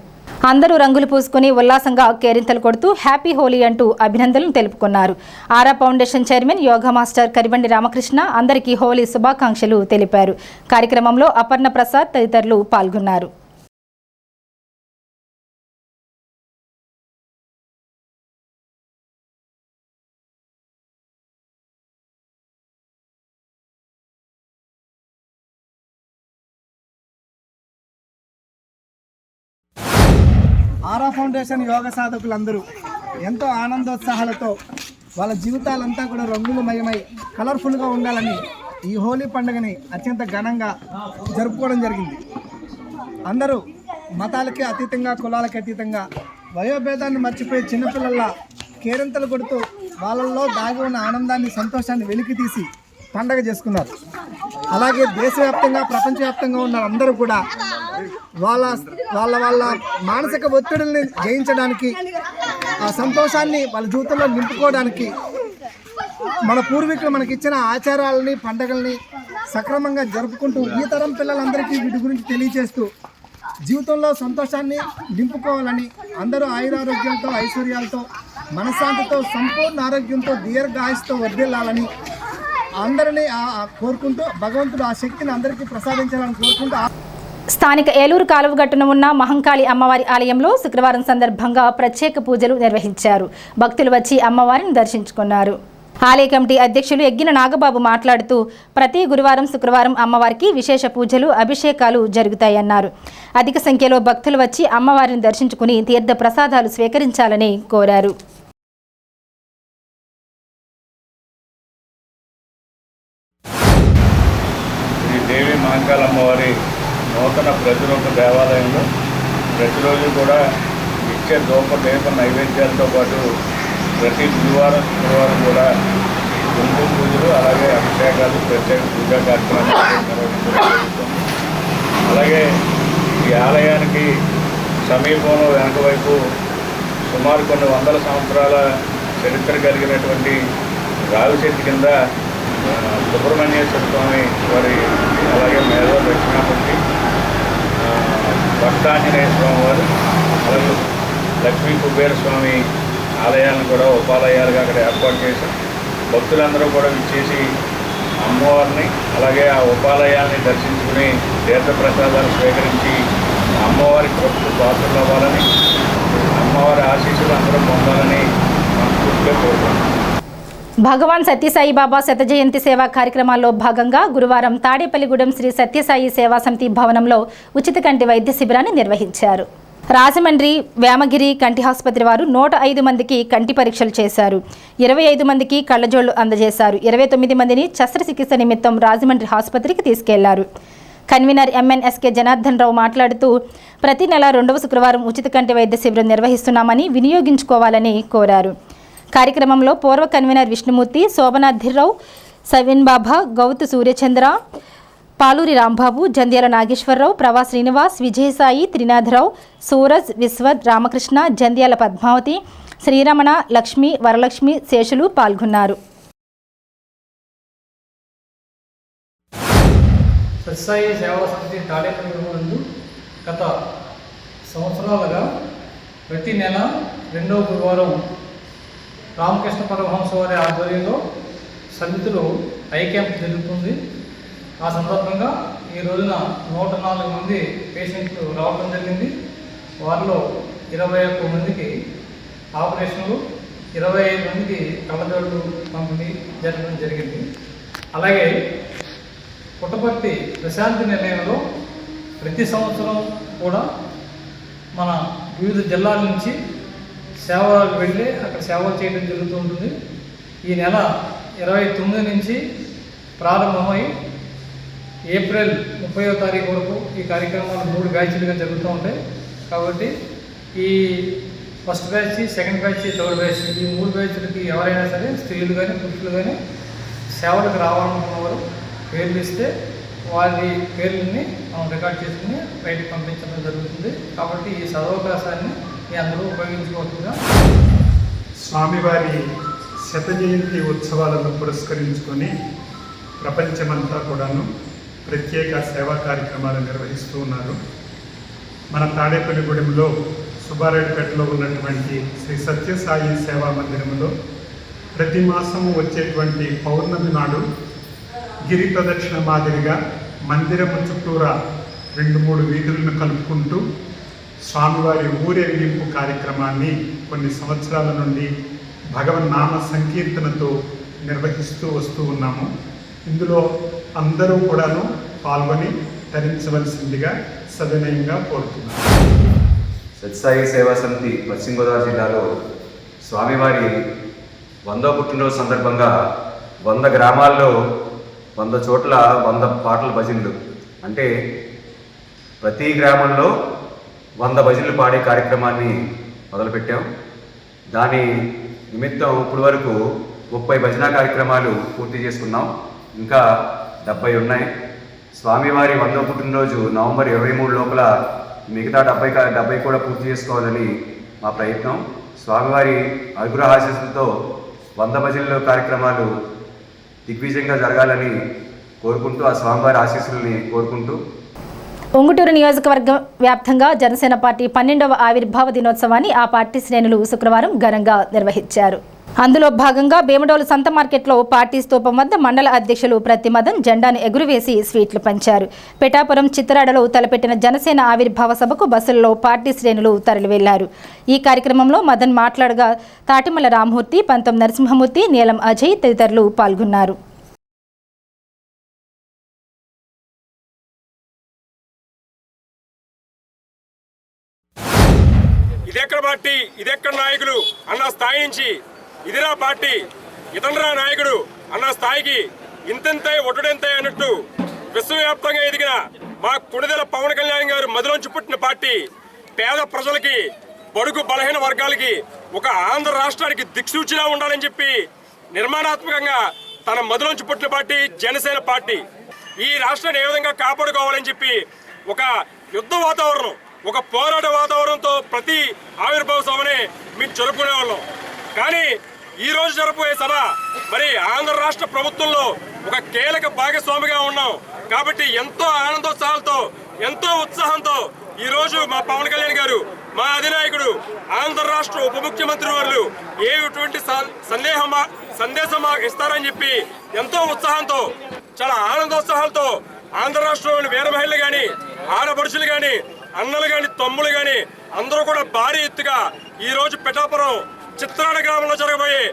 అందరూ రంగులు పూసుకుని ఉల్లాసంగా కేరింతలు కొడుతూ హ్యాపీ హోలీ అంటూ అభినందనలు తెలుపుకున్నారు. Aura foundation chairman yoga master Karibandi Ramakrishna అందరికీ హోలీ శుభాకాంక్షలు తెలిపారు. కార్యక్రమంలో అపర్ణ ప్రసాద్ తదితరులు పాల్గొన్నారు. ఆరా ఫౌండేషన్ యోగ సాధకులందరూ ఎంతో ఆనందోత్సాహాలతో వాళ్ళ జీవితాలంతా కూడా రంగులమయమై కలర్ఫుల్గా ఉండాలని ఈ హోలీ పండుగని అత్యంత ఘనంగా జరుపుకోవడం జరిగింది. అందరూ మతాలకి అతీతంగా, కులాలకి అతీతంగా వయోభేదాన్ని మర్చిపోయి చిన్నపిల్లల్లా కేరింతలు కొడుతూ వాళ్ళల్లో దాగి ఉన్న ఆనందాన్ని, సంతోషాన్ని వెలికి తీసి పండగ చేసుకున్నారు. అలాగే దేశవ్యాప్తంగా, ప్రపంచవ్యాప్తంగా ఉన్న అందరూ కూడా వాళ్ళ వాళ్ళ వాళ్ళ మానసిక ఒత్తిడిని జయించడానికి, ఆ సంతోషాన్ని వాళ్ళ జీవితంలో నింపుకోవడానికి మన పూర్వీకులు మనకిచ్చిన ఆచారాలని, పండగల్ని సక్రమంగా జరుపుకుంటూ ఈ తరం పిల్లలందరికీ వీటి గురించి తెలియజేస్తూ జీవితంలో సంతోషాన్ని నింపుకోవాలని, అందరూ ఆయురారోగ్యంతో, ఐశ్వర్యాలతో, మనశ్శాంతితో, సంపూర్ణ ఆరోగ్యంతో, దీర్ఘాయుస్తో వర్ధిల్లాలని అందరినీ కోరుకుంటూ భగవంతుడు ఆ శక్తిని అందరికీ ప్రసాదించాలని కోరుకుంటూ స్థానిక ఏలూరు కాలువగట్టున ఉన్న మహంకాళి అమ్మవారి ఆలయంలో శుక్రవారం సందర్భంగా ప్రత్యేక పూజలు నిర్వహించారు. భక్తులు వచ్చి అమ్మవారిని దర్శించుకున్నారు. ఆలయ కమిటీ అధ్యక్షులు ఎగ్గిన నాగబాబు మాట్లాడుతూ ప్రతి గురువారం, శుక్రవారం అమ్మవారికి విశేష పూజలు, అభిషేకాలు జరుగుతాయన్నారు. అధిక సంఖ్యలో భక్తులు వచ్చి అమ్మవారిని దర్శించుకుని తీర్థ ప్రసాదాలు స్వీకరించాలని కోరారు. దేవి మహంకాళి అమ్మవారి నూతన ప్రతిరూప దేవాలయంలో ప్రతిరోజు కూడా నిత్య దీప నైవేద్యాలతో పాటు ప్రతి గురువారం, శుక్రవారం కూడా కుంకుమ పూజలు, అలాగే అభిషేకాలు, ప్రత్యేక పూజా కార్యక్రమాలు నిర్వహించడం. అలాగే ఈ ఆలయానికి సమీపంలో వెనక వైపు సుమారు కొన్ని వందల సంవత్సరాల చరిత్ర కలిగినటువంటి రావి చెట్టు కింద సుబ్రహ్మణ్యేశ్వర స్వామి వారి, అలాగే మేధ దక్షిణామూర్తి, భక్తాంజనేయ స్వామి వారు, అలాగే లక్ష్మీ కుబేర స్వామి ఆలయాలను కూడా ఉపాలయాలుగా అక్కడ ఏర్పాటు చేశాం. భక్తులందరూ కూడా విచ్చేసి అమ్మవారిని, అలాగే ఆ ఉపాలయాల్ని దర్శించుకుని తీర్థప్రసాదాలు స్వీకరించి అమ్మవారి కృపకు పాత్రలు అవ్వాలని, అమ్మ అమ్మవారి ఆశీస్సులు అందరూ పొందాలని మనస్ఫూర్తిగా కోరుకుంటున్నాను. భగవాన్ సత్యసాయి బాబా శత జయంతి సేవా కార్యక్రమాల్లో భాగంగా గురువారం తాడేపల్లిగూడెం శ్రీ సత్యసాయి సేవా సమితి భవనంలో ఉచిత కంటి వైద్య శిబిరాన్ని నిర్వహించారు. రాజమండ్రి వేమగిరి కంటి ఆసుపత్రి వారు 105 మందికి కంటి పరీక్షలు చేశారు. 25 మందికి కళ్ళజోళ్లు అందజేశారు. 29 మందిని శస్త్రచికిత్స నిమిత్తం రాజమండ్రి ఆసుపత్రికి తీసుకెళ్లారు. కన్వీనర్ ఎంఎన్ఎస్కే జనార్దన్ రావు మాట్లాడుతూ ప్రతి నెల 2వ శుక్రవారం ఉచిత కంటి వైద్య శిబిరం నిర్వహిస్తున్నామని వినియోగించుకోవాలని కోరారు. కార్యక్రమంలో పూర్వ కన్వీనర్ విష్ణుమూర్తి, శోభనాథిరావు, సవిన్ బాబా, గౌతు సూర్యచంద్ర, పాలూరి రాంబాబు, జంధ్యాల నాగేశ్వరరావు, ప్రవా శ్రీనివాస్, విజయసాయి, త్రినాథరావు, సూరజ్, విశ్వత్, రామకృష్ణ, జంధ్యాల పద్మావతి, శ్రీరమణ, లక్ష్మి, వరలక్ష్మి, శేషులు పాల్గొన్నారు. సత్యసాయి సేవా సమితి తాడేపల్లిగూడెం నందు గత సంవత్సరాలుగా ప్రతి నెల 2వ గురువారం రామకృష్ణ పరమహంస వారి ఆధ్వర్యంలో సమితిలో ఐ క్యాంప్ జరుగుతుంది. ఆ సందర్భంగా ఈ రోజున 104 మంది పేషెంట్లు రావడం జరిగింది. వారిలో 21 మందికి ఆపరేషన్లు, 25 మందికి కళ్ళజోళ్ళు పంపిణీ జరగడం జరిగింది. అలాగే పుట్టపర్తి ప్రశాంతి నిలయంలో ప్రతి సంవత్సరం కూడా మన వివిధ జిల్లాల నుంచి సేవలు వెళ్ళి అక్కడ సేవలు చేయడం జరుగుతూ ఉంటుంది. ఈ నెల 29 నుంచి ప్రారంభమై ఏప్రిల్ 30వ తారీఖు వరకు ఈ కార్యక్రమాలు 3 బ్యాచ్లుగా జరుగుతూ ఉంటాయి. కాబట్టి ఈ first batch, second batch, third batch ఈ 3 బ్యాచ్లకి ఎవరైనా సరే స్త్రీలు కానీ పురుషులు కానీ సేవలకు రావాలనుకున్నవారు పేర్లు ఇస్తే వారి పేర్లని మనం రికార్డ్ చేసుకుని బయటకు పంపించడం జరుగుతుంది. కాబట్టి ఈ సదవకాశాన్ని మీ అందరూ ఉపయోగించుకోవచ్చుగా. స్వామివారి శత జయంతి ఉత్సవాలను పురస్కరించుకొని ప్రపంచమంతా కూడాను ప్రత్యేక సేవా కార్యక్రమాలు నిర్వహిస్తూ ఉన్నారు. మన తాడేపల్లిగూడెంలో సుబ్బారెడ్డిపేటలో ఉన్నటువంటి శ్రీ సత్యసాయి సేవా మందిరంలో ప్రతి మాసము వచ్చేటువంటి పౌర్ణమి నాడు గిరి ప్రదక్షిణ మాదిరిగా మందిరము చుట్టూరా 2-3 వీధులను కలుపుకుంటూ స్వామివారి ఊరేగింపు కార్యక్రమాన్ని కొన్ని సంవత్సరాల నుండి భగవన్నామ సంకీర్తనతో నిర్వహిస్తూ వస్తూ ఉన్నాము. ఇందులో అందరూ కూడాను పాల్గొని తరించవలసిందిగా సవినయంగా కోరుతున్నాను. సత్యసాయి సేవా సమితి పశ్చిమ గోదావరి జిల్లాలో స్వామివారి 100వ పుట్టినరోజు సందర్భంగా 100 గ్రామాల్లో 100 చోట్ల 100 పాటల భజనలు, అంటే ప్రతి గ్రామంలో 100 భజనలు పాడే కార్యక్రమాన్ని మొదలుపెట్టాం. దాని నిమిత్తం ఇప్పటి వరకు 30 భజన కార్యక్రమాలు పూర్తి చేసుకున్నాం. ఇంకా 70 ఉన్నాయి. స్వామివారి 100వ పుట్టినరోజు నవంబర్ 23 లోపల మిగతా 70 కూడా పూర్తి చేసుకోవాలని మా ప్రయత్నం. స్వామివారి అనుగ్రహ ఆశీస్సులతో 100 భజనల కార్యక్రమాలు దిగ్విజయంగా జరగాలని కోరుకుంటూ, ఆ స్వామివారి ఆశీస్సులని కోరుకుంటూ, ఉంగుటూరు నియోజకవర్గం వ్యాప్తంగా జనసేన పార్టీ 12వ ఆవిర్భావ దినోత్సవాన్ని ఆ పార్టీ శ్రేణులు శుక్రవారం ఘనంగా నిర్వహించారు. అందులో భాగంగా భీమడోలు సంత మార్కెట్లో పార్టీ స్తూపం వద్ద మండల అధ్యక్షులు ప్రతిమదన్ జెండాను ఎగురవేసి స్వీట్లు పంచారు. పిఠాపురం, చిత్తరాడలో తలపెట్టిన జనసేన ఆవిర్భావ సభకు బస్సుల్లో పార్టీ శ్రేణులు తరలి వెళ్లారు. ఈ కార్యక్రమంలో మదన్ మాట్లాడగా తాటిమల్ల రామ్మూర్తి, పంతం నరసింహమూర్తి, నీలం అజయ్ తదితరులు పాల్గొన్నారు. ఇదెక్కడ పార్టీ, ఇదెక్కడ నాయకులు అన్న స్థాయి నుంచి ఇదిరా పార్టీ, ఇతనరా నాయకుడు అన్న స్థాయికి ఇంతెంతే ఒటుడెంతే అన్నట్టు విశ్వవ్యాప్తంగా ఎదిగిన మా కొణిదెల పవన్ కళ్యాణ్ గారు మదిలోంచి పుట్టిన పార్టీ పేద ప్రజలకి, బడుగు బలహీన వర్గాలకి ఒక ఆంధ్ర రాష్ట్రానికి దిక్సూచిలా ఉండాలని చెప్పి నిర్మాణాత్మకంగా తన మదిలోంచి పుట్టిన పార్టీ జనసేన పార్టీ. ఈ రాష్ట్రాన్ని ఏ విధంగా కాపాడుకోవాలని చెప్పి ఒక యుద్ధ వాతావరణం, ఒక పోరాట వాతావరణంతో ప్రతి ఆవిర్భావ సభని మేము జరుపుకునే వాళ్ళం. కానీ ఈ రోజు జరపబోయే సభ మరి ఆంధ్ర రాష్ట్ర ప్రభుత్వంలో ఒక కీలక భాగస్వామిగా ఉన్నాం. కాబట్టి ఎంతో ఆనందోత్సాహాలతో, ఎంతో ఉత్సాహంతో ఈ రోజు మా పవన్ కళ్యాణ్ గారు, మా అధినాయకుడు, ఆంధ్ర రాష్ట్ర ఉప ముఖ్యమంత్రి వారు ఏటువంటి సందేశం ఇస్తారని చెప్పి ఎంతో ఉత్సాహంతో, చాలా ఆనందోత్సాహాలతో ఆంధ్ర రాష్ట్రంలోని వీర మహిళలు కానీ, ఆడపడుచులు కానీ అన్నలు కానీ తమ్ముళ్ళు కానీ అందరూ కూడా భారీ ఎత్తుగా ఈరోజు పిఠాపురం చిత్రాడ గ్రామంలో జరగబోయే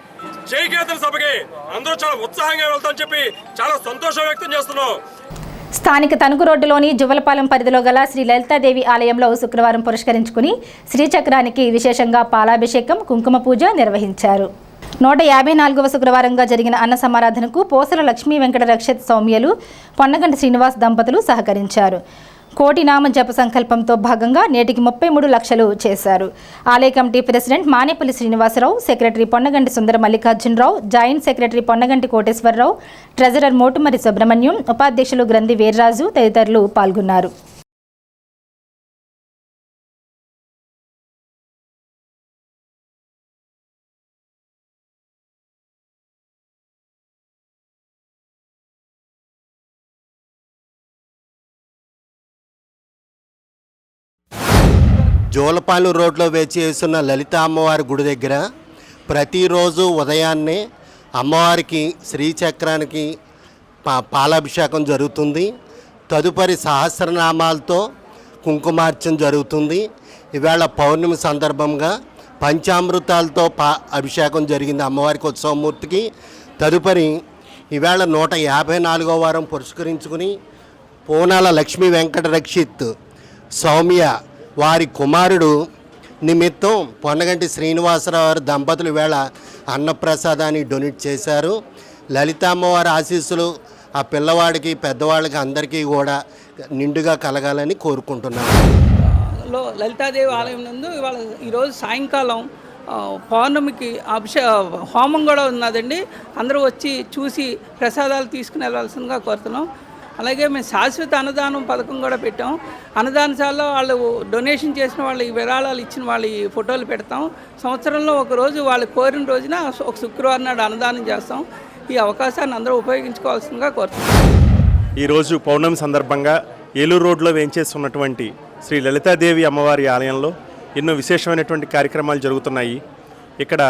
జయకేతన సభకి అందరూ చాలా ఉత్సాహంగా వెళ్తామని చెప్పి చాలా సంతోషం వ్యక్తం చేస్తున్నాం. స్థానిక తణుకు రోడ్డులోని జువలపాలెం పరిధిలో గల శ్రీ లలితాదేవి ఆలయంలో శుక్రవారం పురస్కరించుకుని శ్రీచక్రానికి విశేషంగా పాలాభిషేకం, కుంకుమ పూజ నిర్వహించారు. 154వ శుక్రవారంగా జరిగిన అన్న సమారాధనకు పోసల లక్ష్మీ వెంకట రక్షత్ సౌమ్యలు, పొన్నగంటి శ్రీనివాస్ దంపతులు సహకరించారు. కోటి నామ జప సంకల్పంతో భాగంగా నేటికి 33 లక్షలు చేశారు. Alaya committee president Manepalli Srinivasarao, secretary Ponnaganti Sundara Mallikarjunarao, joint secretary Ponnaganti Koteswararao, treasurer Motumarri Subrahmanyam, ఉపాధ్యక్షులు గ్రంథి వీర్రాజు తదితరులు పాల్గొన్నారు. జోలపాలెం రోడ్లో వేచి వేస్తున్న లలిత అమ్మవారి గుడి దగ్గర ప్రతిరోజు ఉదయాన్నే అమ్మవారికి శ్రీచక్రానికి పాలాభిషేకం జరుగుతుంది. తదుపరి సహస్రనామాలతో కుంకుమార్చన జరుగుతుంది. ఈవేళ పౌర్ణమి సందర్భంగా పంచామృతాలతో అభిషేకం జరిగింది అమ్మవారికి ఉత్సవమూర్తికి. తదుపరి ఈవేళ 154వ వారం పురస్కరించుకుని పూనాల లక్ష్మీ వెంకట రక్షిత్ సౌమ్య వారి కుమారుడు నిమిత్తం పొన్నగంటి శ్రీనివాసరావు వారి దంపతులు వేళ అన్నప్రసాదాన్ని డొనేట్ చేశారు. లలితామ్మవారి ఆశీస్సులు ఆ పిల్లవాడికి పెద్దవాళ్ళకి అందరికీ కూడా నిండుగా కలగాలని కోరుకుంటున్నాను. లలితాదేవి ఆలయం నందు ఇవాళ ఈరోజు సాయంకాలం పౌర్ణమికి హోమం కూడా ఉన్నదండి. అందరూ వచ్చి చూసి ప్రసాదాలు తీసుకుని వెళ్ళాల్సిందిగా కోరుతున్నాం. అలాగే మేము శాశ్వత అన్నదానం పథకం కూడా పెట్టాం. అన్నదానశాలలో వాళ్ళు డొనేషన్ చేసిన వాళ్ళు ఈ విరాళాలు ఇచ్చిన వాళ్ళ ఈ ఫోటోలు పెడతాం. సంవత్సరంలో ఒకరోజు వాళ్ళు కోరిన రోజున ఒక శుక్రవారం నాడు అన్నదానం చేస్తాం. ఈ అవకాశాన్ని అందరూ ఉపయోగించుకోవాల్సిందిగా కోరుతున్నాం. ఈరోజు పౌర్ణమి సందర్భంగా ఏలూరు రోడ్లో వేంచేస్తున్నటువంటి శ్రీ లలితాదేవి అమ్మవారి ఆలయంలో ఎన్నో విశేషమైనటువంటి కార్యక్రమాలు జరుగుతున్నాయి. ఇక్కడ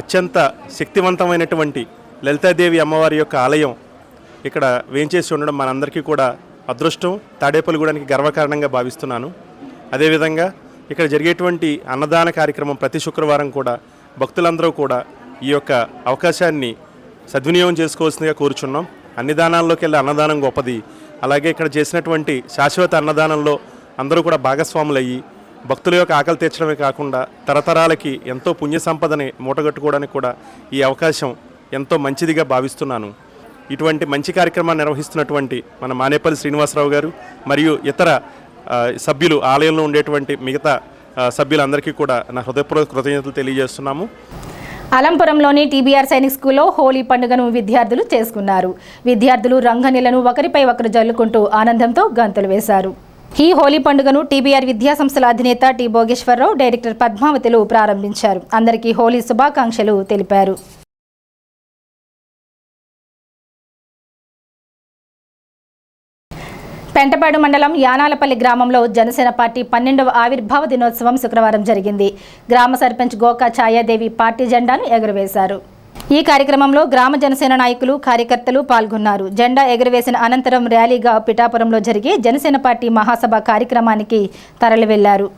అత్యంత శక్తివంతమైనటువంటి లలితాదేవి అమ్మవారి యొక్క ఆలయం ఇక్కడ వేంచేసి ఉండడం మనందరికీ కూడా అదృష్టం, తాడేపల్లిగూడానికి గర్వకారణంగా భావిస్తున్నాను. అదేవిధంగా ఇక్కడ జరిగేటువంటి అన్నదాన కార్యక్రమం ప్రతి శుక్రవారం కూడా భక్తులందరూ కూడా ఈ యొక్క అవకాశాన్ని సద్వినియోగం చేసుకోవాల్సిందిగా కోరుచున్నాం. అన్ని దానాల్లోకి వెళ్ళి అన్నదానం గొప్పది. అలాగే ఇక్కడ చేసినటువంటి శాశ్వత అన్నదానంలో అందరూ కూడా భాగస్వాములయ్యి భక్తుల యొక్క ఆకలి తీర్చడమే కాకుండా తరతరాలకి ఎంతో పుణ్య సంపదని మూటగట్టుకోవడానికి కూడా ఈ అవకాశం ఎంతో మంచిదిగా భావిస్తున్నాను. ఇటువంటి మంచి కార్యక్రమాన్ని నిర్వహిస్తున్నటువంటి మన మానేపల్లి శ్రీనివాసరావు గారు మరియు ఇతర సభ్యులు, ఆలయంలో ఉండేటువంటి మిగతా సభ్యులందరికీ కూడా నా హృదయపూర్వక కృతజ్ఞతలు తెలియజేస్తున్నాము. అలంపురంలోని టీబీఆర్ సైనిక్ స్కూల్లో హోలీ పండుగను విద్యార్థులు చేసుకున్నారు. విద్యార్థులు రంగనీలను ఒకరిపై ఒకరు జల్లుకుంటూ ఆనందంతో గంతులు వేశారు. ఈ హోలీ పండుగను టీబీఆర్ విద్యా సంస్థల అధినేత టి భోగేశ్వరరావు, డైరెక్టర్ పద్మావతులు ప్రారంభించారు. అందరికీ హోలీ శుభాకాంక్షలు తెలిపారు. పెంటపాడు మండలం యానాలపల్లి గ్రామంలో జనసేన పార్టీ 12వ ఆవిర్భావ దినోత్సవం శుక్రవారం జరిగింది. గ్రామ సర్పంచ్ గోకా ఛాయాదేవి పార్టీ జెండాను ఎగురవేశారు. ఈ కార్యక్రమంలో గ్రామ జనసేన నాయకులు, కార్యకర్తలు పాల్గొన్నారు. జెండా ఎగురవేసిన అనంతరం ర్యాలీగా పిఠాపురంలో జరిగే జనసేన పార్టీ మహాసభ కార్యక్రమానికి తరలి వెళ్లారు.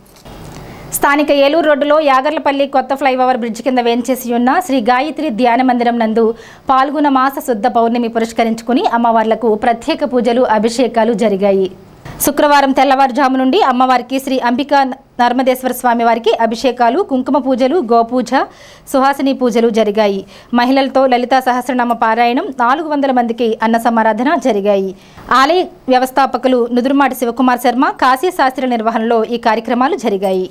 స్థానిక ఏలూరు రోడ్డులో యాగర్లపల్లి కొత్త ఫ్లైఓవర్ బ్రిడ్జ్ కింద వేంచేసి ఉన్న శ్రీ గాయత్రి ధ్యాన మందిరం నందు పాల్గొన మాస శుద్ధ పౌర్ణమి పురస్కరించుకుని అమ్మవార్లకు ప్రత్యేక పూజలు, అభిషేకాలు జరిగాయి. శుక్రవారం తెల్లవారుజాము నుండి అమ్మవారికి శ్రీ అంబికా నర్మదేశ్వర స్వామి వారికి అభిషేకాలు, కుంకుమ పూజలు, గోపూజ, సుహాసిని పూజలు జరిగాయి. మహిళలతో లలితా సహస్రనామ పారాయణం, 400 మందికి అన్న సమారాధన జరిగాయి. ఆలయ వ్యవస్థాపకులు నుదురుమాటి శివకుమార్ శర్మ, కాశీ శాస్త్రి నిర్వహణలో ఈ కార్యక్రమాలు జరిగాయి.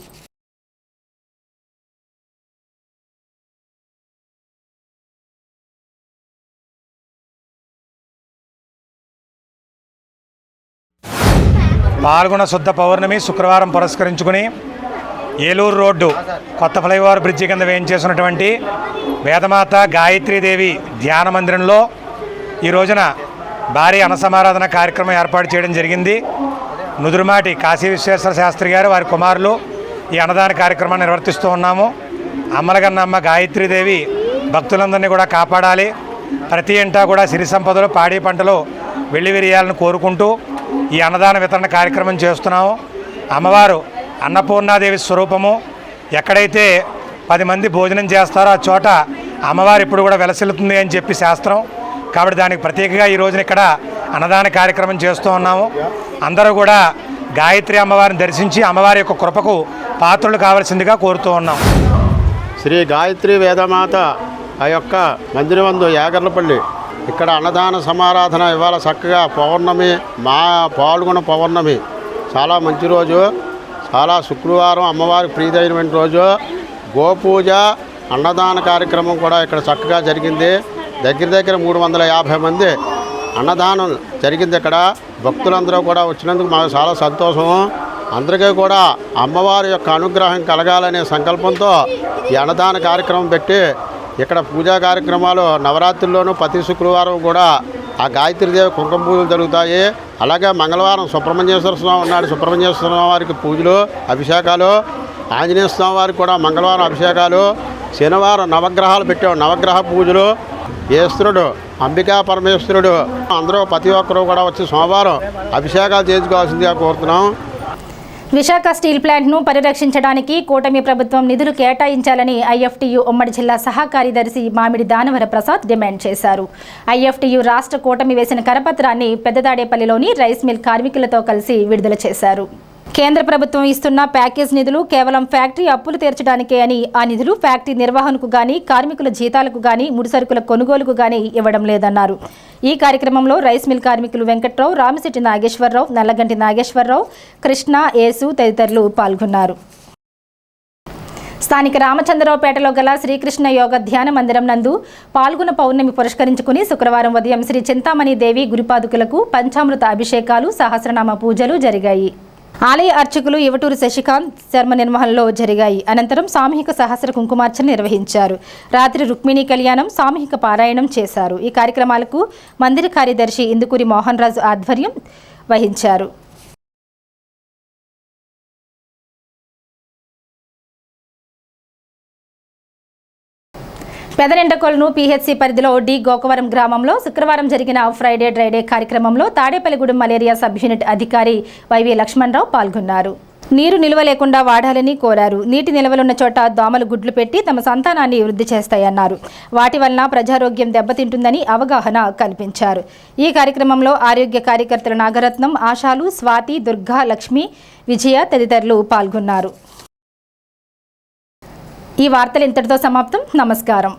పాల్గొన శుద్ధ పౌర్ణమి శుక్రవారం పురస్కరించుకుని ఏలూరు రోడ్డు కొత్త ఫ్లైఓవర్ బ్రిడ్జి కింద వేయించేసినటువంటి వేదమాత గాయత్రీదేవి ధ్యాన మందిరంలో ఈ రోజున భారీ అన్నసమారాధన కార్యక్రమం ఏర్పాటు చేయడం జరిగింది. నుదురుమాటి కాశీ విశ్వేశ్వర శాస్త్రి గారు, వారి కుమారులు ఈ అన్నదాన కార్యక్రమాన్ని నిర్వర్తిస్తూ ఉన్నాము. అమ్మలగన్నమ్మ గాయత్రీదేవి భక్తులందరినీ కూడా కాపాడాలి, ప్రతి ఇంటా కూడా సిరి సంపదలు, పాడి పంటలు వెళ్లివిరియాలని కోరుకుంటూ ఈ అన్నదాన వితరణ కార్యక్రమం చేస్తున్నాము. అమ్మవారు అన్నపూర్ణాదేవి స్వరూపము. ఎక్కడైతే 10 మంది భోజనం చేస్తారో ఆ చోట అమ్మవారు ఇప్పుడు కూడా వెలసిల్లుతుంది అని చెప్పి శాస్త్రం. కాబట్టి దానికి ప్రత్యేకంగా ఈ రోజున ఇక్కడ అన్నదాన కార్యక్రమం చేస్తూ ఉన్నాము. అందరూ కూడా గాయత్రి అమ్మవారిని దర్శించి అమ్మవారి యొక్క కృపకు పాత్రలు కావాల్సిందిగా కోరుతూ ఉన్నాం. శ్రీ గాయత్రి వేదమాత ఆ యొక్క మందిరమందు యాగర్లపల్లి ఇక్కడ అన్నదాన సమారాధన ఇవాళ చక్కగా పౌర్ణమి, పాల్గొన పౌర్ణమి చాలా మంచి రోజు. చాలా శుక్రవారం అమ్మవారికి ప్రీతైనమైన రోజు. గోపూజ అన్నదాన కార్యక్రమం కూడా ఇక్కడ చక్కగా జరిగింది. దగ్గర 350 మంది అన్నదానం జరిగింది. ఇక్కడ భక్తులందరూ కూడా వచ్చినందుకు మాకు చాలా సంతోషం. అందరికీ కూడా అమ్మవారి యొక్క అనుగ్రహం కలగాలనే సంకల్పంతో ఈ అన్నదాన కార్యక్రమం పెట్టి ఇక్కడ పూజా కార్యక్రమాలు నవరాత్రుల్లోనూ ప్రతి శుక్రవారం కూడా ఆ గాయత్రీదేవి కుంకుమ పూజలు జరుగుతాయి. అలాగే మంగళవారం సుబ్రహ్మణ్యేశ్వర స్వామి ఉన్నాడు. సుబ్రహ్మణ్యేశ్వర స్వామి వారికి పూజలు అభిషేకాలు, ఆంజనేయ స్వామి వారికి కూడా మంగళవారం అభిషేకాలు, శనివారం నవగ్రహాలు పెట్టాం, నవగ్రహ పూజలు, ఈశ్వరుడు అంబికా పరమేశ్వరుడు అందరూ ప్రతి ఒక్కరూ కూడా వచ్చి సోమవారం అభిషేకాలు చేసుకోవాల్సిందిగా కోరుతున్నాం. విశాఖ స్టీల్ ప్లాంట్ను పరిరక్షించడానికి కూటమి ప్రభుత్వం నిధులు కేటాయించాలని ఐఎఫ్టీయూ ఉమ్మడి జిల్లా సహా కార్యదర్శి మామిడి దానవర ప్రసాద్ డిమాండ్ చేశారు. ఐఎఫ్టీయూ రాష్ట్ర కూటమి వేసిన కరపత్రాన్ని పెద్దదాడేపల్లిలోని రైస్ మిల్ కార్మికులతో కలిసి విడుదల చేశారు. కేంద్ర ప్రభుత్వం ఇస్తున్న ప్యాకేజ్ నిధులు కేవలం ఫ్యాక్టరీ అప్పులు తీర్చడానికే అని, ఆ నిధులు ఫ్యాక్టరీ నిర్వహణకు గానీ, కార్మికుల జీతాలకు గానీ, ముడిసరుకుల కొనుగోలుకు గానీ ఇవ్వడం లేదన్నారు. ఈ కార్యక్రమంలో రైస్ మిల్ కార్మికులు వెంకట్రావు, రామిశెట్టి నాగేశ్వరరావు, నల్లగంటి నాగేశ్వరరావు, కృష్ణ, యేసు తదితరులు పాల్గొన్నారు. స్థానిక రామచంద్రరావుపేటలో గల శ్రీకృష్ణ యోగ ధ్యాన మందిరం నందు పాల్గొన పౌర్ణమి పురస్కరించుకుని శుక్రవారం ఉదయం శ్రీ చింతామణి దేవి గురుపాదుకులకు పంచామృత అభిషేకాలు, సహస్రనామ పూజలు జరిగాయి. ఆలయ అర్చకులు ఇవటూరు శశికాంత్ శర్మ నిర్వహణలో జరిగాయి. అనంతరం సామూహిక సహస్ర కుంకుమార్చన నిర్వహించారు. రాత్రి రుక్మిణీ కళ్యాణం, సామూహిక పారాయణం చేశారు. ఈ కార్యక్రమాలకు మందిర కార్యదర్శి ఇందుకూరి మోహన్ రాజు ఆధ్వర్యం వహించారు. పెదనెండకొలను పీహెచ్సీ పరిధిలో డి గోకవరం గ్రామంలో శుక్రవారం జరిగిన ఫ్రైడే డ్రైడే కార్యక్రమంలో తాడేపల్లిగూడెం మలేరియా సబ్ యూనిట్ అధికారి వైవి లక్ష్మణరావు పాల్గొన్నారు. నీరు నిల్వ లేకుండా వాడాలని కోరారు. నీటి నిల్వలున్న చోట దోమలు గుడ్లు పెట్టి తమ సంతానాన్ని వృద్ధి చేస్తాయన్నారు. వాటి వలన ప్రజారోగ్యం దెబ్బతింటుందని అవగాహన కల్పించారు. ఈ కార్యక్రమంలో ఆరోగ్య కార్యకర్తలు నాగరత్నం, ఆశాలు, స్వాతి, దుర్గా, లక్ష్మి, విజయ తదితరులు పాల్గొన్నారు. ఈ వార్తలు ఇంతటితో సమాప్తం. నమస్కారం.